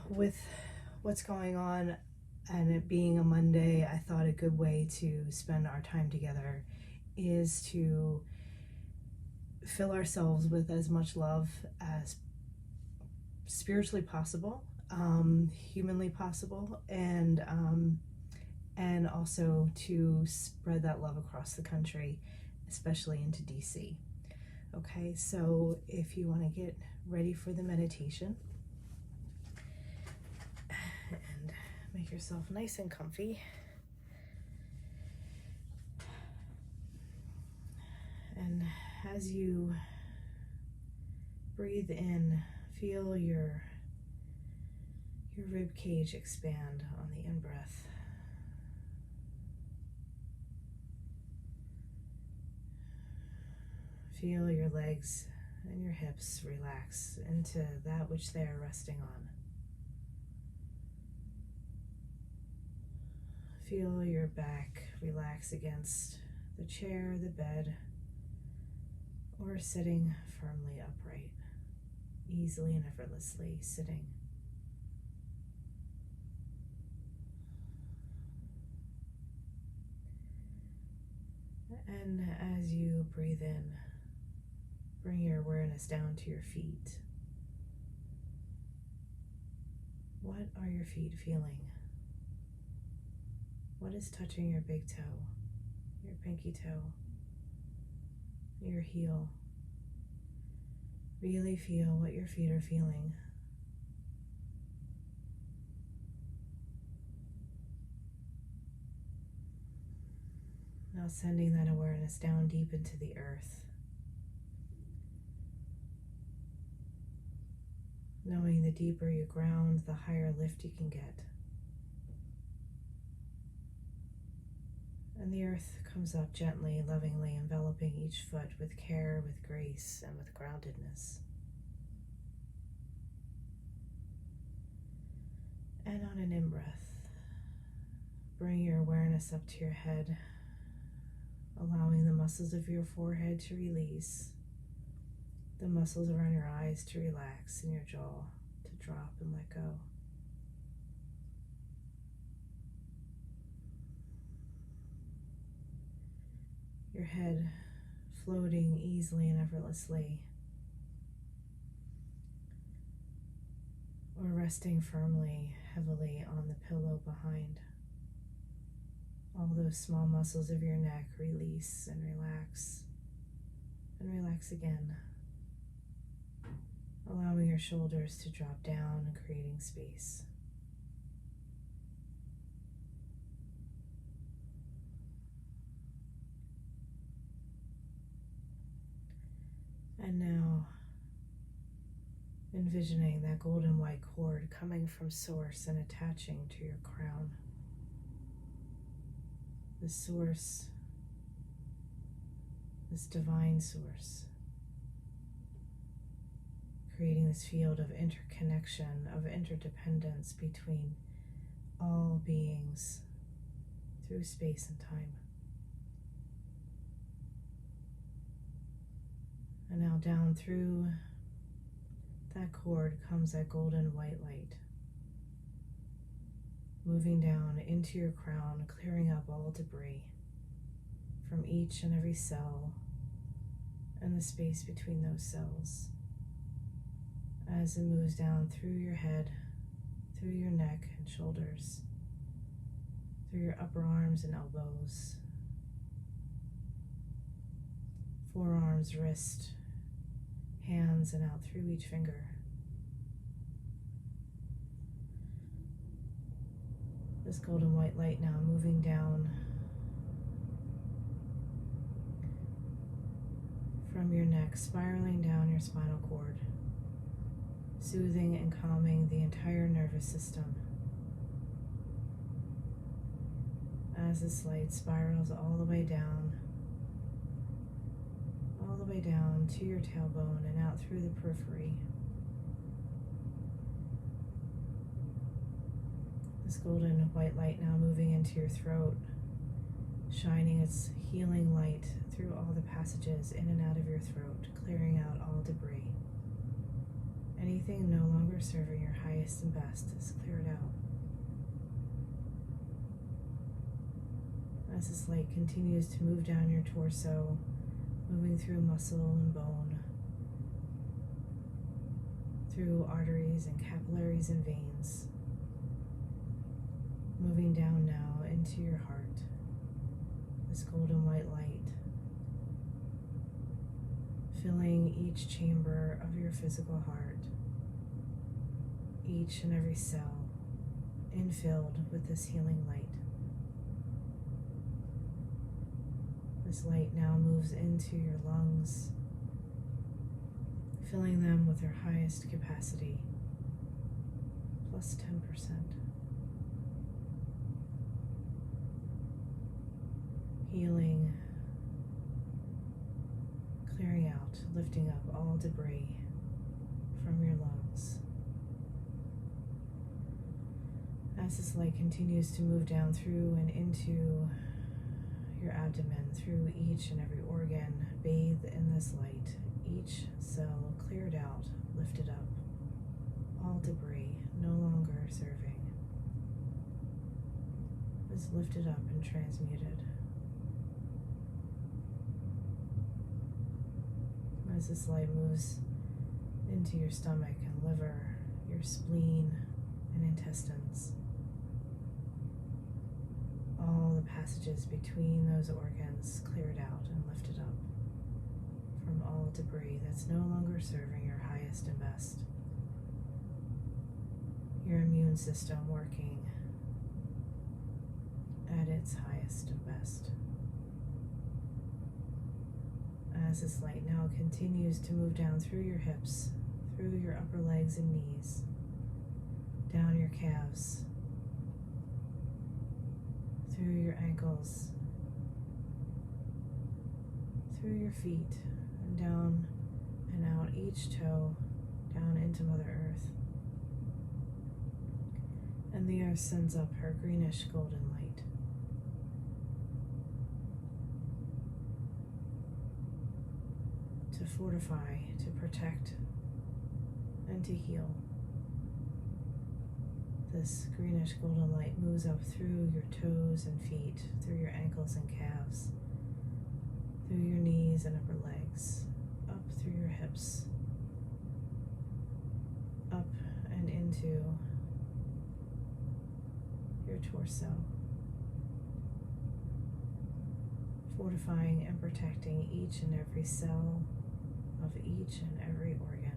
with what's going on and it being a Monday, I thought a good way to spend our time together is to fill ourselves with as much love as spiritually possible, humanly possible, and also to spread that love across the country, especially into DC. Okay, so if you want to get ready for the meditation and make yourself nice and comfy, and as you breathe in, feel your rib cage expand on the in-breath. Feel your legs and your hips relax into that which they are resting on. Feel your back relax against the chair, the bed, or sitting firmly upright, easily and effortlessly sitting. And as you breathe in, bring your awareness down to your feet. What are your feet feeling? What is touching your big toe, your pinky toe, your heel? Really feel what your feet are feeling. Now sending that awareness down deep into the earth. Knowing the deeper you ground, the higher lift you can get. And the earth comes up gently, lovingly, enveloping each foot with care, with grace, and with groundedness. And on an in-breath, bring your awareness up to your head, allowing the muscles of your forehead to release, the muscles around your eyes to relax, and your jaw to drop and let go. Your head floating easily and effortlessly, or resting firmly, heavily on the pillow behind. All those small muscles of your neck release and relax again, allowing your shoulders to drop down and creating space. And now, envisioning that golden white cord coming from source and attaching to your crown. The source, this divine source, creating this field of interconnection, of interdependence between all beings through space and time. And now down through that cord comes that golden white light, moving down into your crown, clearing up all debris from each and every cell and the space between those cells. As it moves down through your head, through your neck and shoulders, through your upper arms and elbows, forearms, wrist, hands, and out through each finger. This golden white light now moving down from your neck, spiraling down your spinal cord, soothing and calming the entire nervous system. As this light spirals all the way down to your tailbone and out through the periphery. This golden white light now moving into your throat, shining its healing light through all the passages in and out of your throat, clearing out all debris. Anything no longer serving your highest and best is cleared out. As this light continues to move down your torso, moving through muscle and bone, through arteries and capillaries and veins, moving down now into your heart, this golden white light, filling each chamber of your physical heart, each and every cell infilled with this healing light. This light now moves into your lungs, filling them with their highest capacity, plus 10%. Healing, clearing out, lifting up all debris from your lungs. As this light continues to move down through and into your abdomen, through each and every organ, bathed in this light, each cell cleared out, lifted up, all debris no longer serving is lifted up and transmuted. As this light moves into your stomach and liver, your spleen and intestines, all the passages between those organs cleared out and lifted up from all debris that's no longer serving your highest and best. Your immune system working at its highest and best. As this light now continues to move down through your hips, through your upper legs and knees, down your calves, through your ankles, through your feet, and down and out each toe, down into Mother Earth. And the earth sends up her greenish golden light. To fortify, to protect, and to heal. This greenish golden light moves up through your toes and feet, through your ankles and calves, through your knees and upper legs, up through your hips, up and into your torso, fortifying and protecting each and every cell of each and every organ.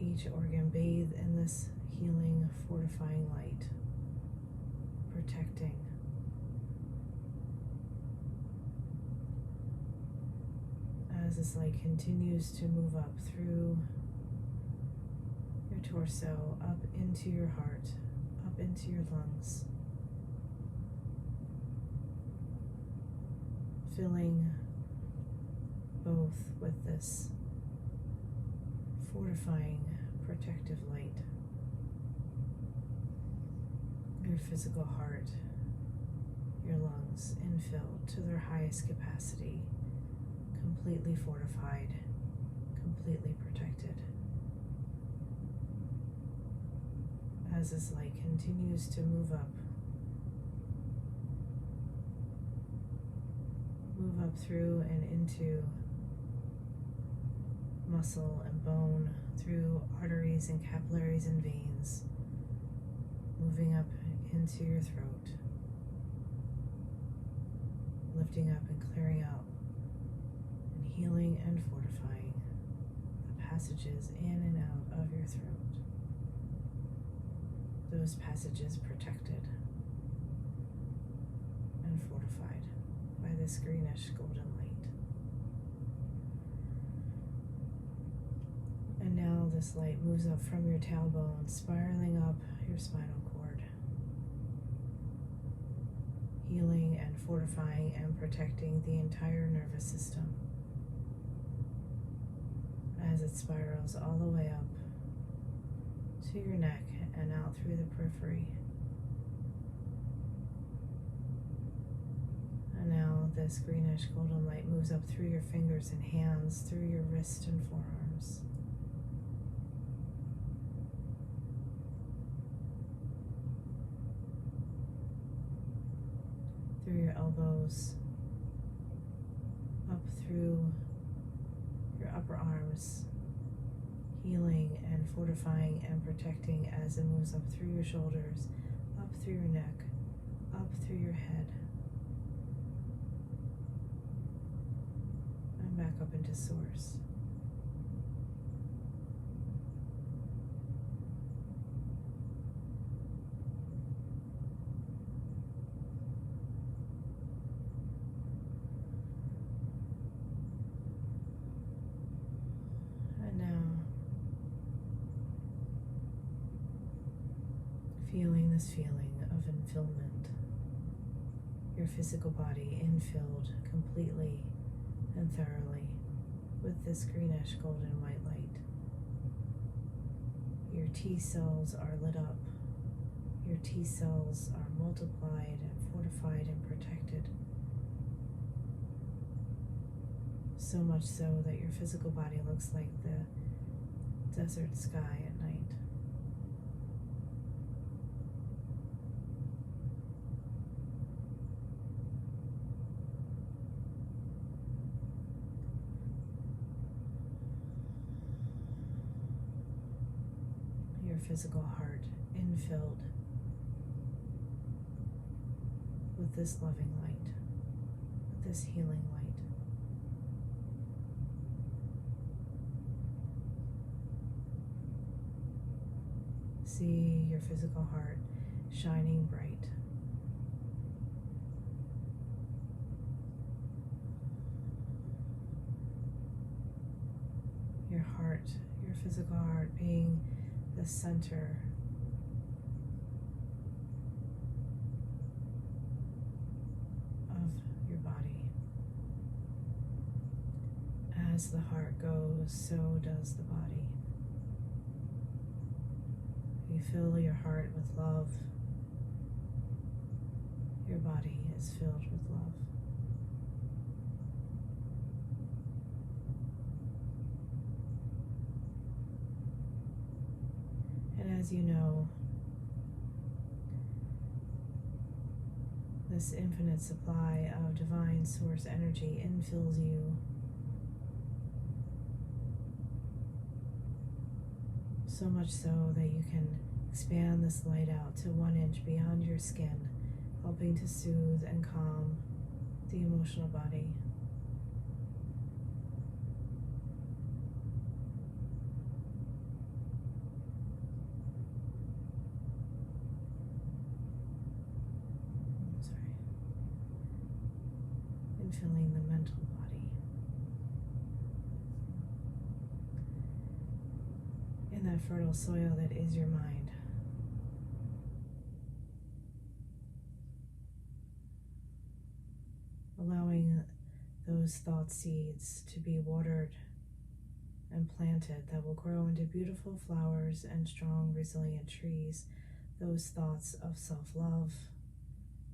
Each organ bathed in this healing, fortifying light, protecting, as this light continues to move up through your torso, up into your heart, up into your lungs, filling both with this fortifying, protective light. Your physical heart, your lungs infilled to their highest capacity, completely fortified, completely protected. As this light continues to move up through and into muscle and bone, through arteries and capillaries and veins, moving up into your throat, lifting up and clearing out, and healing and fortifying the passages in and out of your throat. Those passages protected and fortified by this greenish golden light. And now this light moves up from your tailbone, spiraling up your spinal cord, healing and fortifying and protecting the entire nervous system as it spirals all the way up to your neck and out through the periphery. And now this greenish golden light moves up through your fingers and hands, through your wrists and forearms, elbows, up through your upper arms, healing and fortifying and protecting as it moves up through your shoulders, up through your neck, up through your head, and back up into source. And now, feeling this feeling of infillment, your physical body infilled completely and thoroughly with this greenish golden white light. Your T cells are lit up. Your T cells are multiplied and fortified and protected. So much so that your physical body looks like the desert sky at night. Your physical heart infilled with this loving light, with this healing light. See your physical heart shining bright. Your heart, your physical heart being the center of your body. As the heart goes, so does the body. You fill your heart with love. Your body is filled with love. And as you know, this infinite supply of divine source energy infills you so much so that you can expand this light out to 1 inch beyond your skin, helping to soothe and calm the emotional body. Filling the mental body. In that fertile soil that is your mind. Allowing those thought seeds to be watered and planted that will grow into beautiful flowers and strong, resilient trees. Those thoughts of self-love,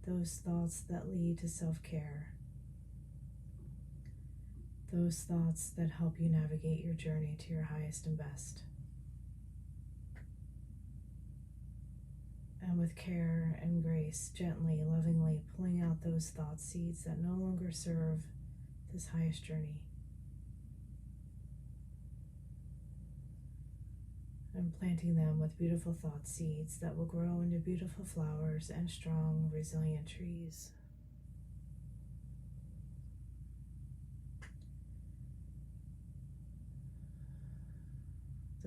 those thoughts that lead to self-care. Those thoughts that help you navigate your journey to your highest and best. And with care and grace, gently, lovingly pulling out those thought seeds that no longer serve this highest journey. And planting them with beautiful thought seeds that will grow into beautiful flowers and strong, resilient trees.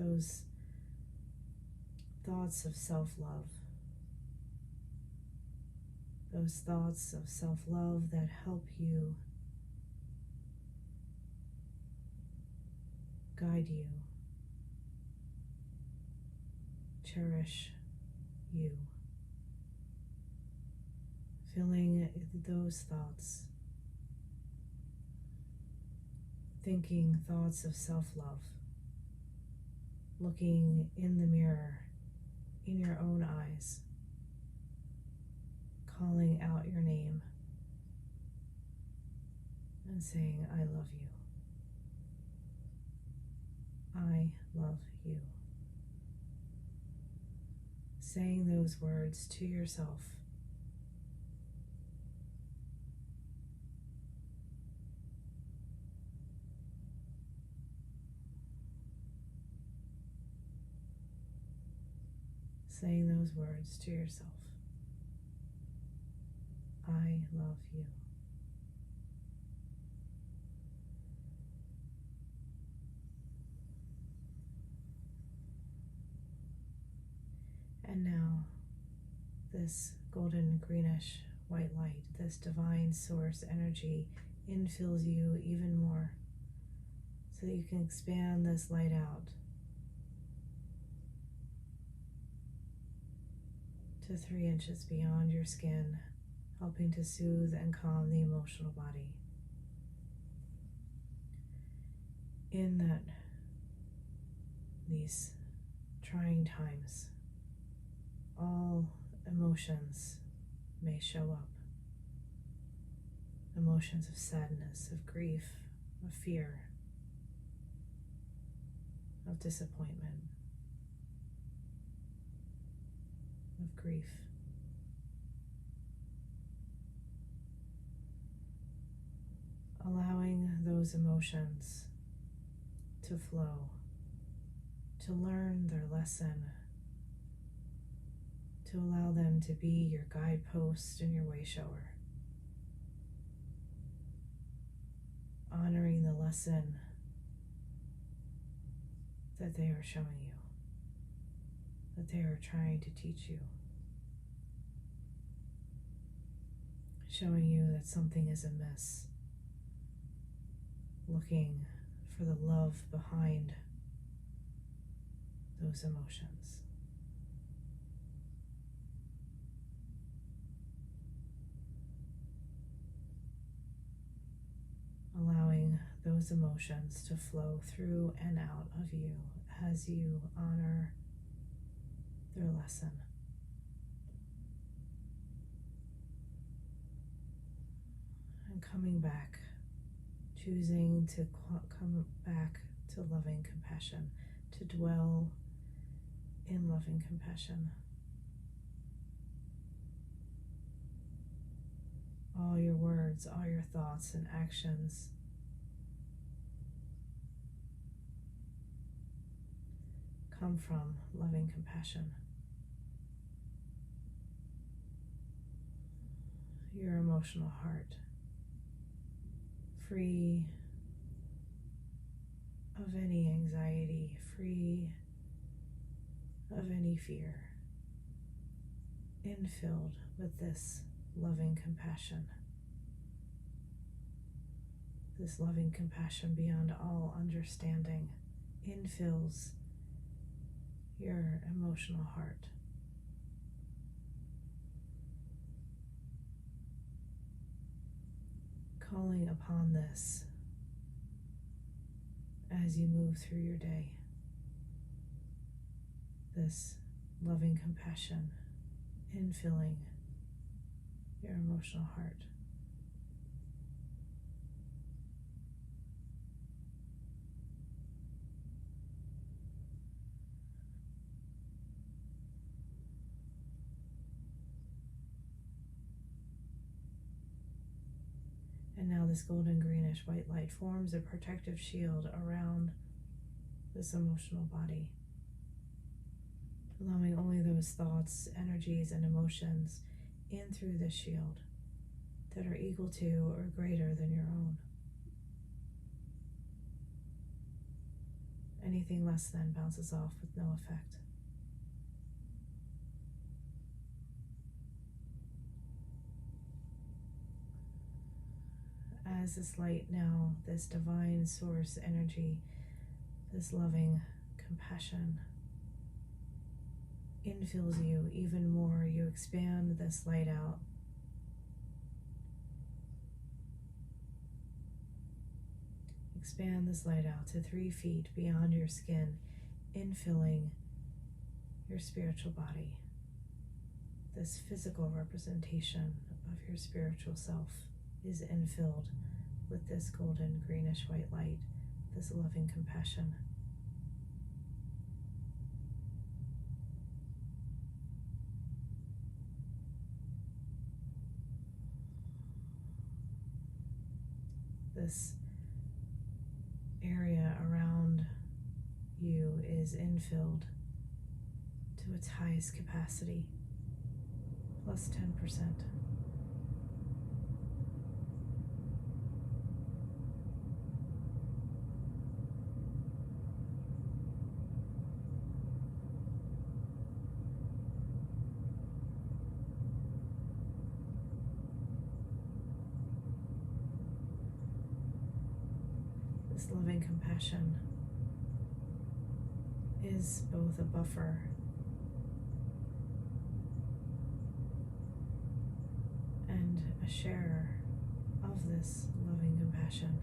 Those thoughts of self-love, those thoughts of self-love that help you, guide you, cherish you, filling those thoughts, thinking thoughts of self-love, looking in the mirror, in your own eyes, calling out your name and saying, I love you. I love you. Saying those words to yourself saying those words to yourself. I love you. And now, this golden greenish white light, this divine source energy infills you even more so that you can expand this light out to 3 inches beyond your skin, helping to soothe and calm the emotional body. In that, these trying times, all emotions may show up. Emotions of sadness, of grief, of fear, of disappointment, of grief. Allowing those emotions to flow, to learn their lesson, to allow them to be your guidepost and your way shower. Honoring the lesson that they are showing you, that they are trying to teach you. Showing you that something is amiss. Looking for the love behind those emotions. Allowing those emotions to flow through and out of you as you honor their lesson. And coming back, choosing to come back to loving compassion, to dwell in loving compassion. All your words, all your thoughts and actions come from loving compassion. Your emotional heart, free of any anxiety, free of any fear, infilled with this loving compassion. This loving compassion beyond all understanding infills your emotional heart. Calling upon this as you move through your day. This loving compassion infilling your emotional heart. And now this golden greenish white light forms a protective shield around this emotional body, allowing only those thoughts, energies, and emotions in through this shield that are equal to or greater than your own. Anything less than bounces off with no effect. As this light now, this divine source energy, this loving compassion infills you even more, you expand this light out. Expand this light out to 3 feet beyond your skin, infilling your spiritual body. This physical representation of your spiritual self is infilled with this golden greenish white light, this loving compassion. This area around you is infilled to to its highest capacity, plus 10%. This loving compassion is both a buffer and a sharer of this loving compassion.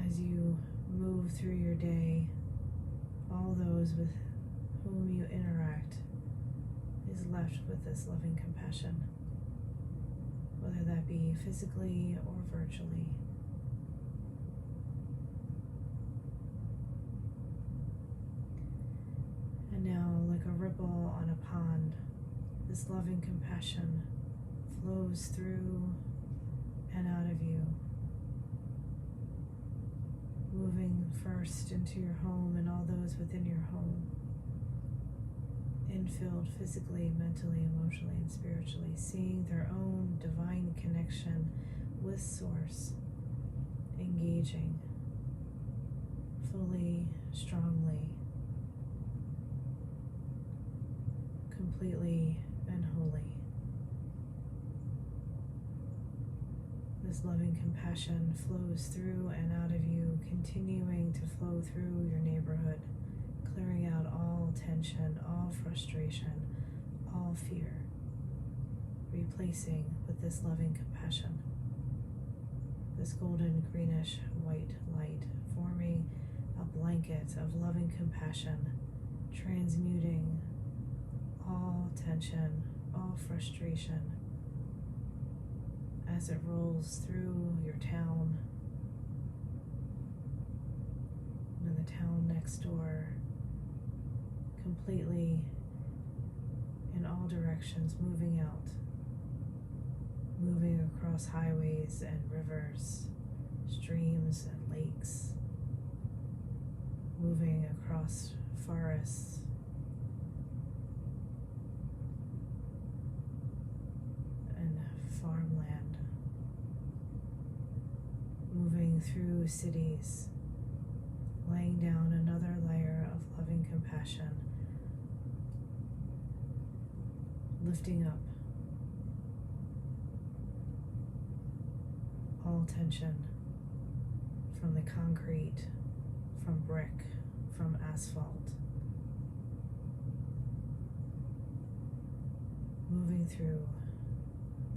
As you move through your day, all those with whom you interact is left with this loving compassion, whether that be physically or virtually. And now, like a ripple on a pond, this loving compassion flows through and out of you, moving first into your home and all those within your home, infilled physically, mentally, emotionally, and spiritually, seeing their own divine connection with Source, engaging fully, strongly, completely, and wholly. This loving compassion flows through and out of you, continuing to flow through your neighborhood, clearing out all tension, all frustration, all fear, replacing with this loving compassion, this golden, greenish, white light, forming a blanket of loving compassion, transmuting all tension, all frustration, as it rolls through your town and the town next door, completely in all directions, moving out, moving across highways and rivers, streams and lakes, moving across forests, and farmland, moving through cities, laying down another layer of loving compassion, lifting up all tension from the concrete, from brick, from asphalt, moving through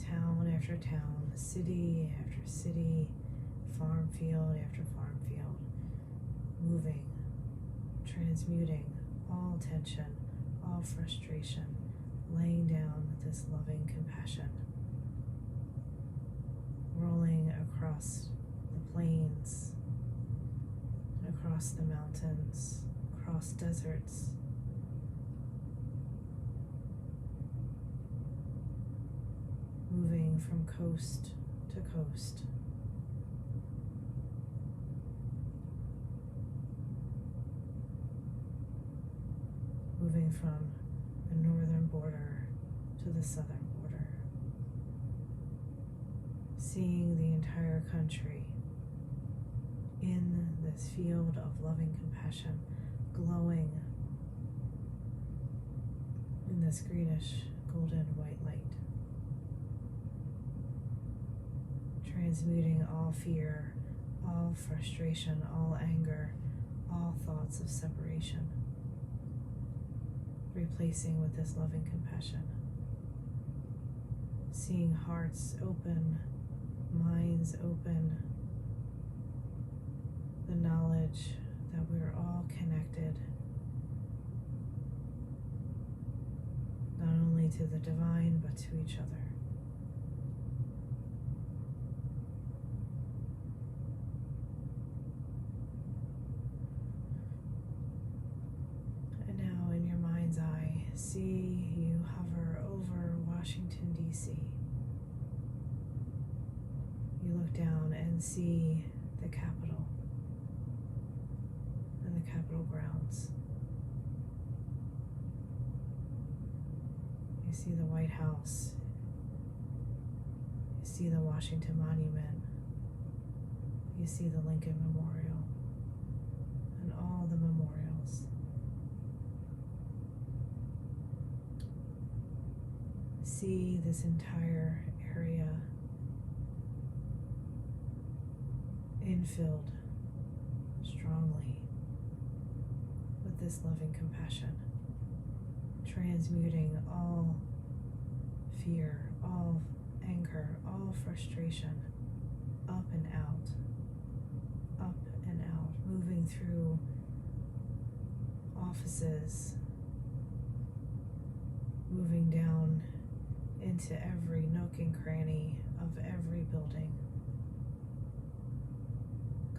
town after town, city after city, farm field after farm field, moving, transmuting all tension, all frustration, laying down this loving compassion, rolling across the plains, across the mountains, across deserts, moving from coast to coast, moving from the northern border to the southern border, seeing the entire country in this field of loving compassion, glowing in this greenish, golden, white light, transmuting all fear, all frustration, all anger, all thoughts of separation, replacing with this loving compassion, seeing hearts open, minds open, the knowledge that we're all connected, not only to the divine, but to each other. And now in your mind's eye, see you hover over Washington, D.C. You look down and see the Capitol. And the Capitol grounds. You see the White House. You see the Washington Monument. You see the Lincoln Memorial and all the memorials. See this entire area infilled strongly with this loving compassion, transmuting all fear, all anger, all frustration up and out, moving through offices, moving down into every nook and cranny of every building,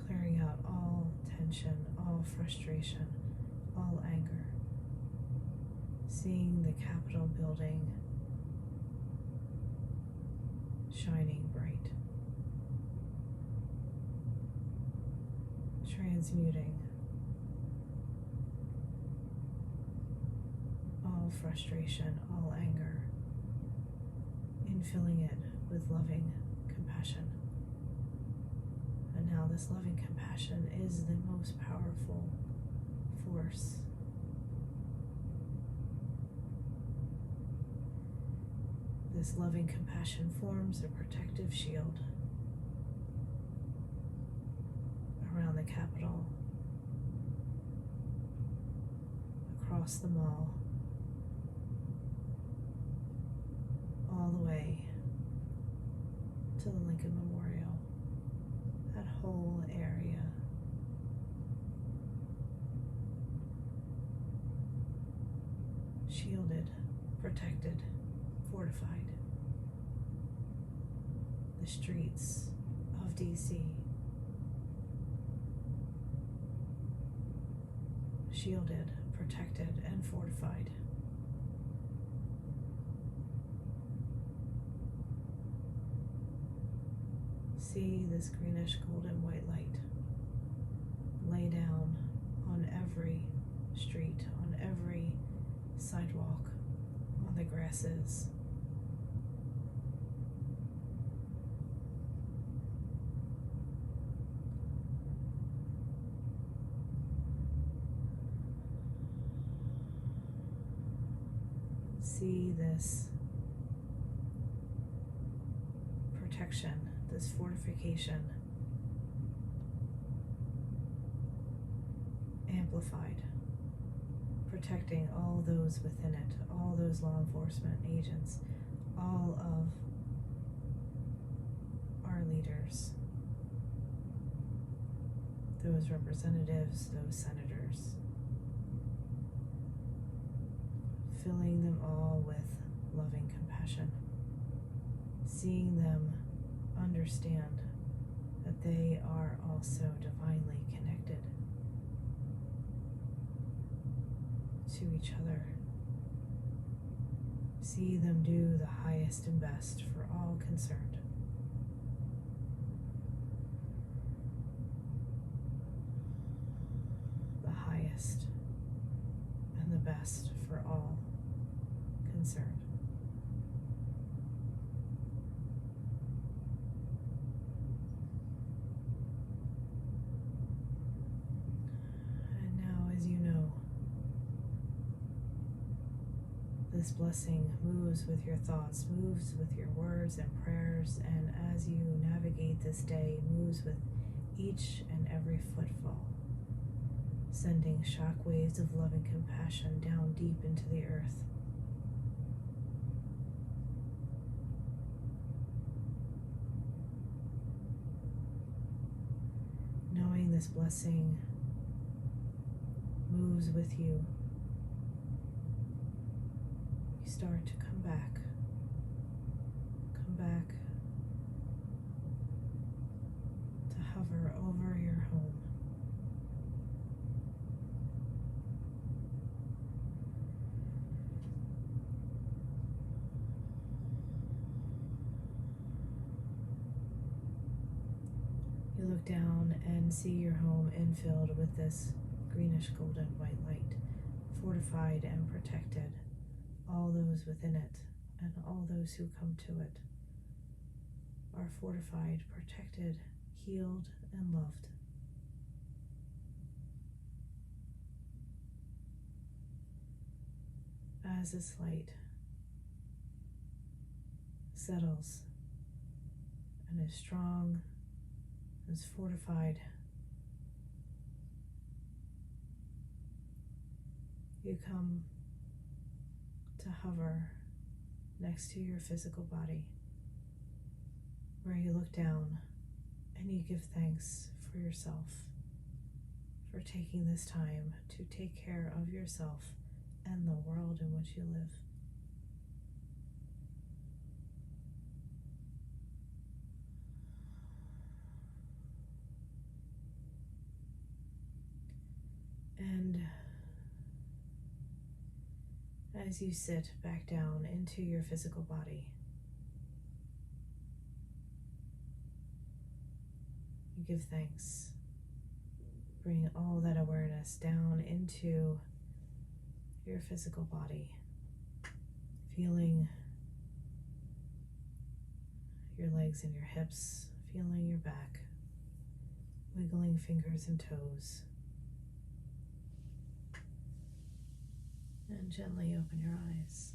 clearing out all tension, all frustration, all anger, seeing the Capitol building shining bright, transmuting all frustration, all anger, infilling it with loving compassion. And now this loving compassion is the most powerful force. This loving compassion forms a protective shield around the Capitol, across the mall, all the way to the Lincoln Memorial, that whole area. Shielded, protected, fortified. The streets of DC, shielded, protected, and fortified. See this greenish golden white light lay down on every street, on every sidewalk, on the grasses. See this protection, this fortification amplified, protecting all those within it, all those law enforcement agents, all of our leaders, those representatives, those senators, filling them all with loving compassion, seeing them understand that they are also divinely connected to each other. See them do the highest and best for all concerned. The highest and the best for all concerned. And now, as you know, this blessing moves with your thoughts, moves with your words and prayers, and as you navigate this day, moves with each and every footfall, sending shock waves of love and compassion down deep into the earth. Knowing this blessing moves with you, you start to come back to hover over your home. You look down and see your home infilled with this greenish golden white light, fortified and protected, all those within it and all those who come to it are fortified, protected, healed, and loved. As this light settles and is strong, is fortified, you come to hover next to your physical body, where you look down and you give thanks for yourself, for taking this time to take care of yourself and the world in which you live. And as you sit back down into your physical body, you give thanks. Bring all that awareness down into your physical body, feeling your legs and your hips, feeling your back, wiggling fingers and toes. And gently open your eyes.